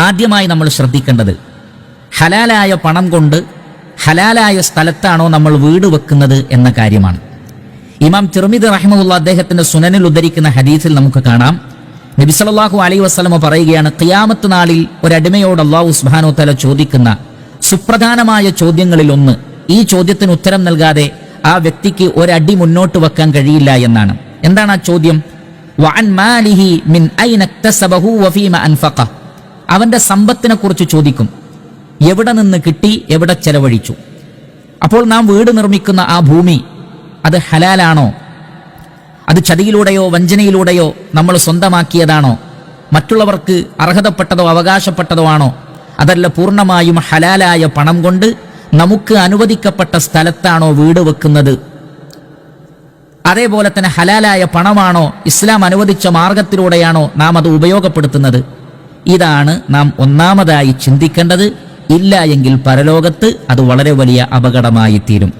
ആദ്യമായി നമ്മൾ ശ്രദ്ധിക്കേണ്ടത് ഹലാലായ പണം കൊണ്ട് ഹലാലായ സ്ഥലത്താണോ നമ്മൾ വീട് വെക്കുന്നത് എന്ന കാര്യമാണ്. ഇമാം തിർമിദി റഹിമഹുള്ള അദ്ദേഹത്തിന്റെ സുനനിൽ ഉദ്ധരിക്കുന്ന ഹദീസിൽ നമുക്ക് കാണാം, നബി സല്ലല്ലാഹു അലൈഹി വസല്ലമ പറയുകയാണ്, ഖിയാമത്ത് നാളിൽ ഒരടിമയോട് അല്ലാഹു സുബ്ഹാനഹു വ തആല ചോദിക്കുന്ന സുപ്രധാനമായ ചോദ്യങ്ങളിൽ ഒന്ന്, ഈ ചോദ്യത്തിന് ഉത്തരം നൽകാതെ ആ വ്യക്തിക്ക് ഒരടി മുന്നോട്ട് വെക്കാൻ കഴിയില്ല എന്നാണ്. എന്താണ് ആ ചോദ്യം? വഅൻ മാലിഹി മിൻ ഐന ഇക്തസബഹു വഫീമ അൻഫഖ. അവന്റെ സമ്പത്തിനെ കുറിച്ച് ചോദിക്കും, എവിടെ നിന്ന് കിട്ടി, എവിടെ ചെലവഴിച്ചു. അപ്പോൾ നാം വീട് നിർമ്മിക്കുന്ന ആ ഭൂമി അത് ഹലാലാണോ, അത് ചതിയിലൂടെയോ വഞ്ചനയിലൂടെയോ നമ്മൾ സ്വന്തമാക്കിയതാണോ, മറ്റുള്ളവർക്ക് അർഹതപ്പെട്ടതോ അവകാശപ്പെട്ടതോ ആണോ, അതല്ല പൂർണ്ണമായും ഹലാലായ പണം കൊണ്ട് നമുക്ക് അനുവദിക്കപ്പെട്ട സ്ഥലത്താണോ വീട് വെക്കുന്നത്? അതേപോലെ തന്നെ ഹലാലായ പണമാണോ, ഇസ്ലാം അനുവദിച്ച മാർഗത്തിലൂടെയാണോ നാം അത് ഉപയോഗപ്പെടുത്തുന്നത്? ഇതാണ് നാം ഒന്നാമതായി ചിന്തിക്കേണ്ടത്. ഇല്ല എങ്കിൽ പരലോകത്ത് അത് വളരെ വലിയ അപകടമായി തീരും.